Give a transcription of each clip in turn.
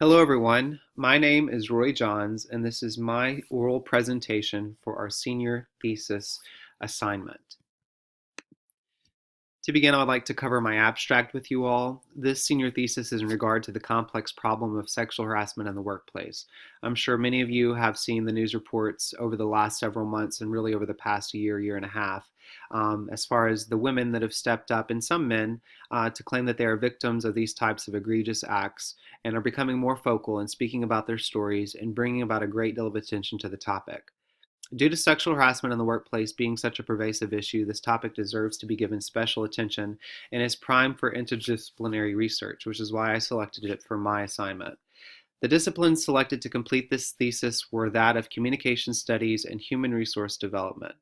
Hello everyone, my name is Roy Johns and this is my oral presentation for our senior thesis assignment. To begin, I would like to cover my abstract with you all. This senior thesis is in regard to the complex problem of sexual harassment in the workplace. I'm sure many of you have seen the news reports over the last several months and really over the past year and a half, as far as the women that have stepped up, and some men, to claim that they are victims of these types of egregious acts and are becoming more vocal in speaking about their stories and bringing about a great deal of attention to the topic. Due to sexual harassment in the workplace being such a pervasive issue, this topic deserves to be given special attention and is prime for interdisciplinary research, which is why I selected it for my assignment. The disciplines selected to complete this thesis were that of communication studies and human resource development.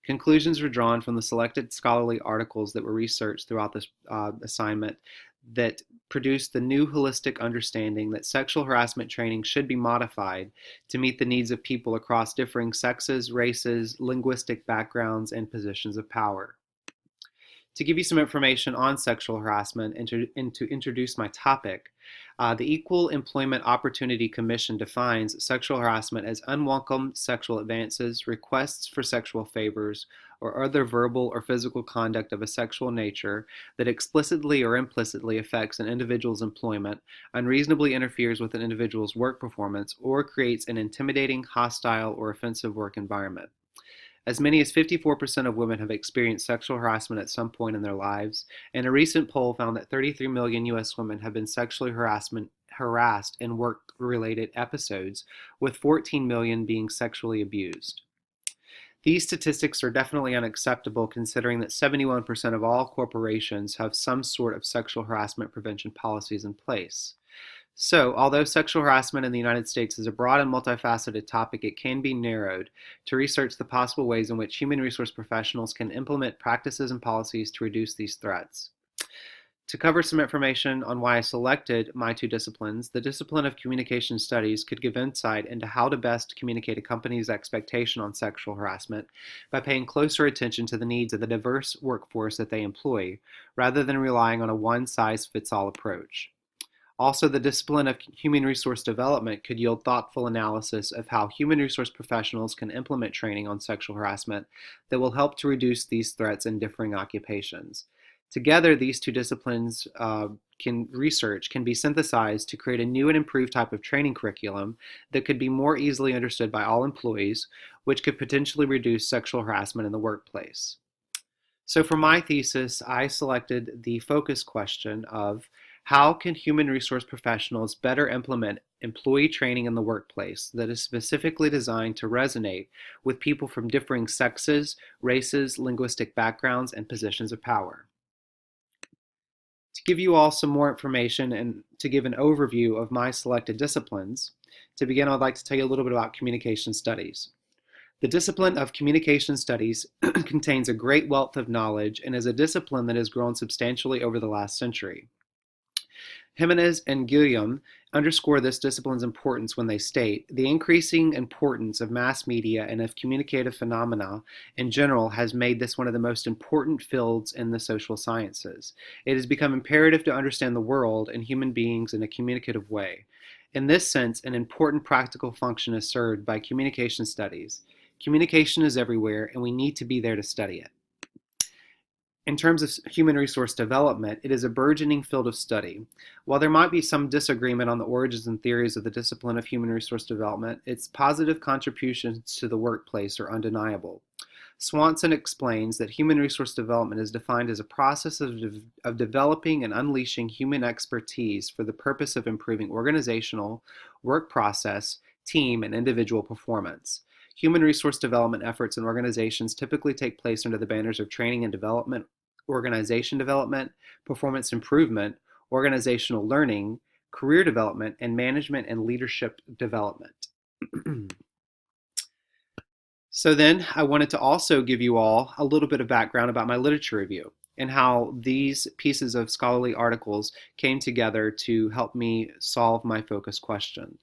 Conclusions were drawn from the selected scholarly articles that were researched throughout this assignment that produced the new holistic understanding that sexual harassment training should be modified to meet the needs of people across differing sexes, races, linguistic backgrounds, and positions of power. To give you some information on sexual harassment and to introduce my topic, the Equal Employment Opportunity Commission defines sexual harassment as unwelcome sexual advances, requests for sexual favors, or other verbal or physical conduct of a sexual nature that explicitly or implicitly affects an individual's employment, unreasonably interferes with an individual's work performance, or creates an intimidating, hostile, or offensive work environment. As many as 54% of women have experienced sexual harassment at some point in their lives, and a recent poll found that 33 million U.S. women have been sexually harassed in work-related episodes, with 14 million being sexually abused. These statistics are definitely unacceptable considering that 71% of all corporations have some sort of sexual harassment prevention policies in place. So, although sexual harassment in the United States is a broad and multifaceted topic, it can be narrowed to research the possible ways in which human resource professionals can implement practices and policies to reduce these threats. To cover some information on why I selected my two disciplines, the discipline of communication studies could give insight into how to best communicate a company's expectation on sexual harassment by paying closer attention to the needs of the diverse workforce that they employ, rather than relying on a one-size-fits-all approach. Also, the discipline of human resource development could yield thoughtful analysis of how human resource professionals can implement training on sexual harassment that will help to reduce these threats in differing occupations. Together, these two disciplines can be synthesized to create a new and improved type of training curriculum that could be more easily understood by all employees, which could potentially reduce sexual harassment in the workplace. So for my thesis, I selected the focus question of how can human resource professionals better implement employee training in the workplace that is specifically designed to resonate with people from differing sexes, races, linguistic backgrounds, and positions of power. To give you all some more information and to give an overview of my selected disciplines, to begin, I'd like to tell you a little bit about communication studies. The discipline of communication studies contains a great wealth of knowledge and is a discipline that has grown substantially over the last century. Jimenez and Guillaume underscore this discipline's importance when they state, the increasing importance of mass media and of communicative phenomena in general has made this one of the most important fields in the social sciences. It has become imperative to understand the world and human beings in a communicative way. In this sense, an important practical function is served by communication studies. Communication is everywhere, and we need to be there to study it. In terms of human resource development, it is a burgeoning field of study. While there might be some disagreement on the origins and theories of the discipline of human resource development, its positive contributions to the workplace are undeniable. Swanson explains that human resource development is defined as a process of developing and unleashing human expertise for the purpose of improving organizational, work process, team, and individual performance. Human resource development efforts in organizations typically take place under the banners of training and development, organization development, performance improvement, organizational learning, career development, and management and leadership development. So then I wanted to also give you all a little bit of background about my literature review and how these pieces of scholarly articles came together to help me solve my focus question.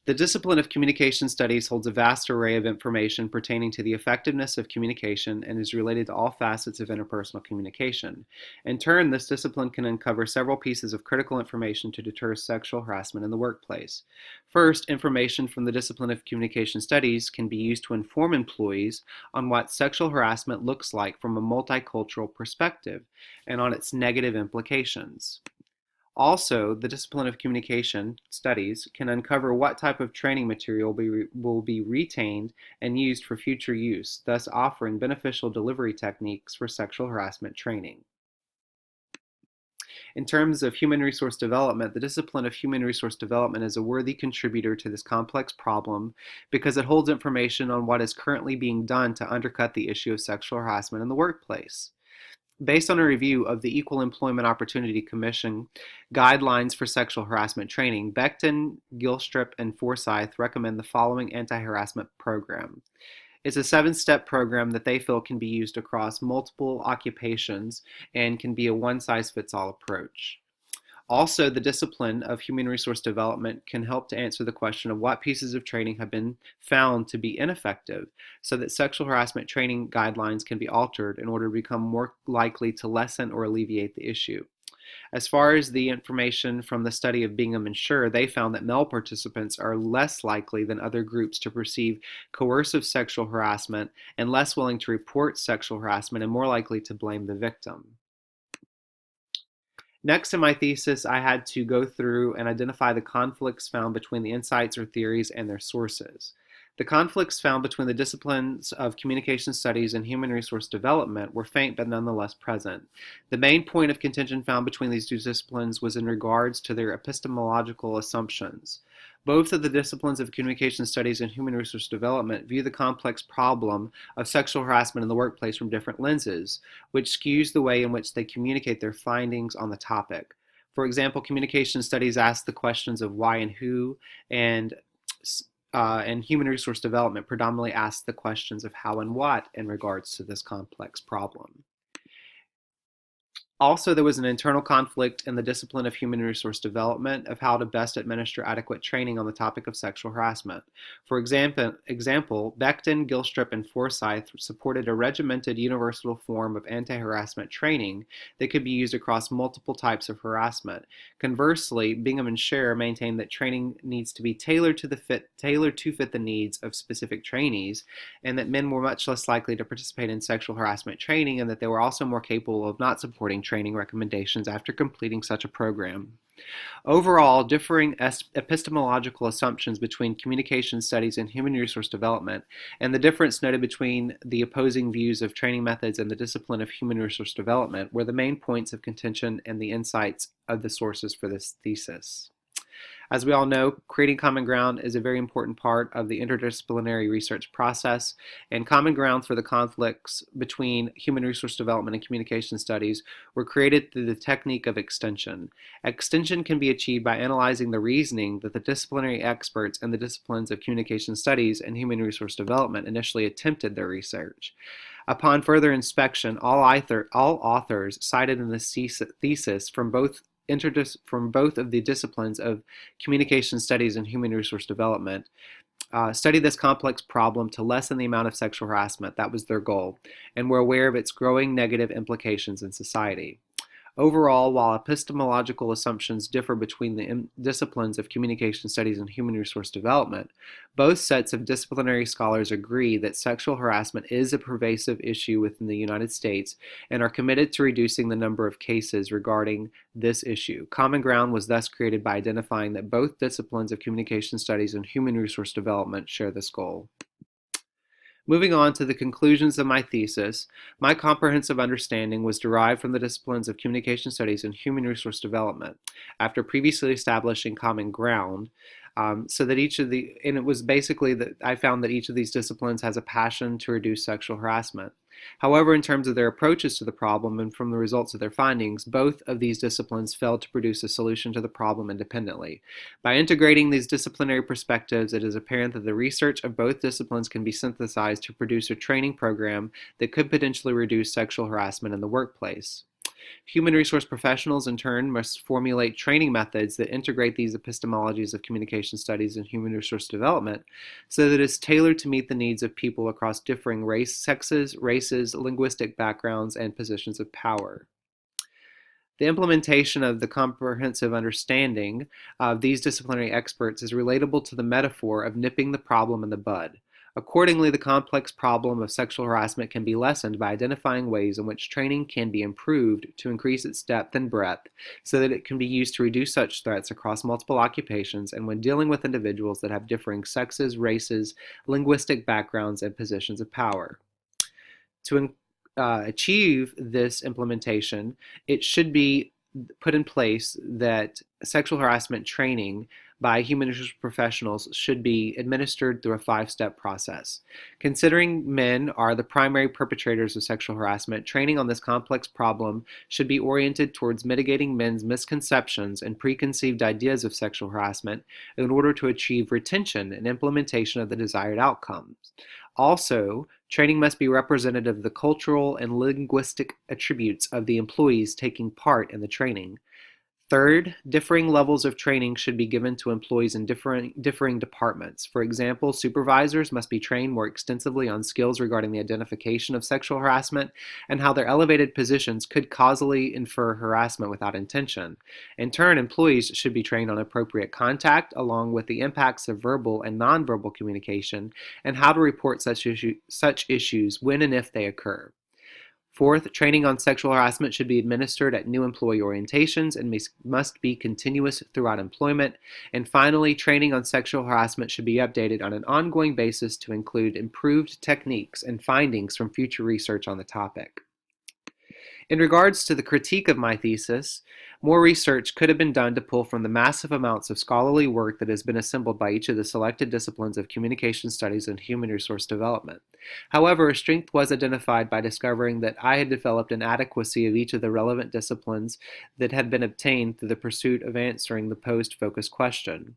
The discipline of communication studies holds a vast array of information pertaining to the effectiveness of communication and is related to all facets of interpersonal communication. In turn, this discipline can uncover several pieces of critical information to deter sexual harassment in the workplace. First, information from the discipline of communication studies can be used to inform employees on what sexual harassment looks like from a multicultural perspective and on its negative implications. Also, the discipline of communication studies can uncover what type of training material will be retained and used for future use, thus offering beneficial delivery techniques for sexual harassment training. In terms of human resource development, the discipline of human resource development is a worthy contributor to this complex problem because it holds information on what is currently being done to undercut the issue of sexual harassment in the workplace. Based on a review of the Equal Employment Opportunity Commission guidelines for sexual harassment training, Becton, Gilstrap, and Forsyth recommend the following anti-harassment program. It's a 7-step program that they feel can be used across multiple occupations and can be a one-size-fits-all approach. Also, the discipline of human resource development can help to answer the question of what pieces of training have been found to be ineffective so that sexual harassment training guidelines can be altered in order to become more likely to lessen or alleviate the issue. As far as the information from the study of Bingham and Schur, they found that male participants are less likely than other groups to perceive coercive sexual harassment and less willing to report sexual harassment and more likely to blame the victim. Next in my thesis, I had to go through and identify the conflicts found between the insights or theories and their sources. The conflicts found between the disciplines of communication studies and human resource development were faint but nonetheless present. The main point of contention found between these two disciplines was in regards to their epistemological assumptions. Both of the disciplines of communication studies and human resource development view the complex problem of sexual harassment in the workplace from different lenses, which skews the way in which they communicate their findings on the topic. For example, communication studies ask the questions of why and who, and human resource development predominantly asks the questions of how and what in regards to this complex problem. Also, there was an internal conflict in the discipline of human resource development of how to best administer adequate training on the topic of sexual harassment. For example, Becton, Gilstrap, and Forsyth supported a regimented universal form of anti-harassment training that could be used across multiple types of harassment. Conversely, Bingham and Schur maintained that training needs to be tailored to fit the needs of specific trainees, and that men were much less likely to participate in sexual harassment training, and that they were also more capable of not supporting training recommendations after completing such a program. Overall, differing epistemological assumptions between communication studies and human resource development, and the difference noted between the opposing views of training methods and the discipline of human resource development, were the main points of contention and the insights of the sources for this thesis. As we all know, creating common ground is a very important part of the interdisciplinary research process, and common ground for the conflicts between human resource development and communication studies were created through the technique of extension. Extension can be achieved by analyzing the reasoning that the disciplinary experts in the disciplines of communication studies and human resource development initially attempted their research. Upon further inspection, all authors cited in this thesis from both of the disciplines of communication studies and human resource development study this complex problem to lessen the amount of sexual harassment. That was their goal, and were aware of its growing negative implications in society. Overall, while epistemological assumptions differ between the disciplines of communication studies and human resource development, both sets of disciplinary scholars agree that sexual harassment is a pervasive issue within the United States and are committed to reducing the number of cases regarding this issue. Common ground was thus created by identifying that both disciplines of communication studies and human resource development share this goal. Moving on to the conclusions of my thesis, my comprehensive understanding was derived from the disciplines of communication studies and human resource development, after previously establishing common ground, so that and it was basically that I found that each of these disciplines has a passion to reduce sexual harassment. However, in terms of their approaches to the problem and from the results of their findings, both of these disciplines failed to produce a solution to the problem independently. By integrating these disciplinary perspectives, it is apparent that the research of both disciplines can be synthesized to produce a training program that could potentially reduce sexual harassment in the workplace. Human resource professionals, in turn, must formulate training methods that integrate these epistemologies of communication studies and human resource development so that it is tailored to meet the needs of people across differing sexes, races, linguistic backgrounds, and positions of power. The implementation of the comprehensive understanding of these disciplinary experts is relatable to the metaphor of nipping the problem in the bud. Accordingly, the complex problem of sexual harassment can be lessened by identifying ways in which training can be improved to increase its depth and breadth so that it can be used to reduce such threats across multiple occupations and when dealing with individuals that have differing sexes, races, linguistic backgrounds, and positions of power. To achieve this implementation, it should be put in place that sexual harassment training by human resource professionals should be administered through a 5-step process. Considering men are the primary perpetrators of sexual harassment, training on this complex problem should be oriented towards mitigating men's misconceptions and preconceived ideas of sexual harassment in order to achieve retention and implementation of the desired outcomes. Also, training must be representative of the cultural and linguistic attributes of the employees taking part in the training. Third, differing levels of training should be given to employees in differing departments. For example, supervisors must be trained more extensively on skills regarding the identification of sexual harassment and how their elevated positions could causally infer harassment without intention. In turn, employees should be trained on appropriate contact, along with the impacts of verbal and nonverbal communication, and how to report such issues when and if they occur. Fourth, training on sexual harassment should be administered at new employee orientations and must be continuous throughout employment. And finally, training on sexual harassment should be updated on an ongoing basis to include improved techniques and findings from future research on the topic. In regards to the critique of my thesis, more research could have been done to pull from the massive amounts of scholarly work that has been assembled by each of the selected disciplines of communication studies and human resource development. However, a strength was identified by discovering that I had developed an adequacy of each of the relevant disciplines that had been obtained through the pursuit of answering the posed focus question.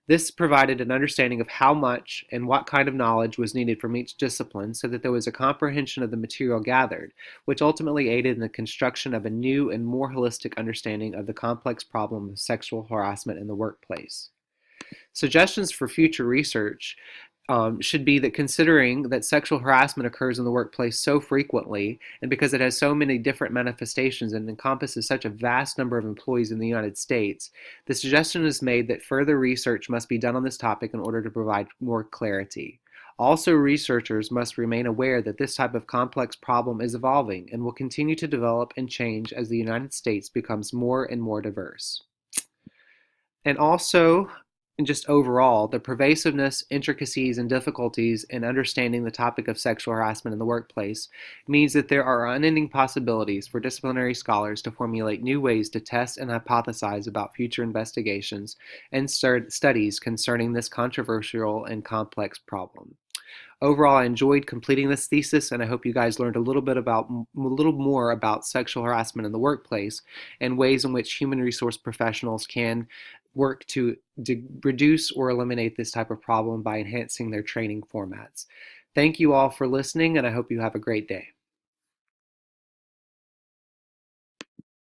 This provided an understanding of how much and what kind of knowledge was needed from each discipline so that there was a comprehension of the material gathered, which ultimately aided in the construction of a new and more holistic understanding of the complex problem of sexual harassment in the workplace. Suggestions for future research should be that considering that sexual harassment occurs in the workplace so frequently, and because it has so many different manifestations and encompasses such a vast number of employees in the United States, the suggestion is made that further research must be done on this topic in order to provide more clarity. Also, researchers must remain aware that this type of complex problem is evolving and will continue to develop and change as the United States becomes more and more diverse. And also, and just overall, the pervasiveness, intricacies, and difficulties in understanding the topic of sexual harassment in the workplace means that there are unending possibilities for disciplinary scholars to formulate new ways to test and hypothesize about future investigations and studies concerning this controversial and complex problem. Overall, I enjoyed completing this thesis, and I hope you guys learned a little more about sexual harassment in the workplace and ways in which human resource professionals can work to reduce or eliminate this type of problem by enhancing their training formats. Thank you all for listening, and I hope you have a great day.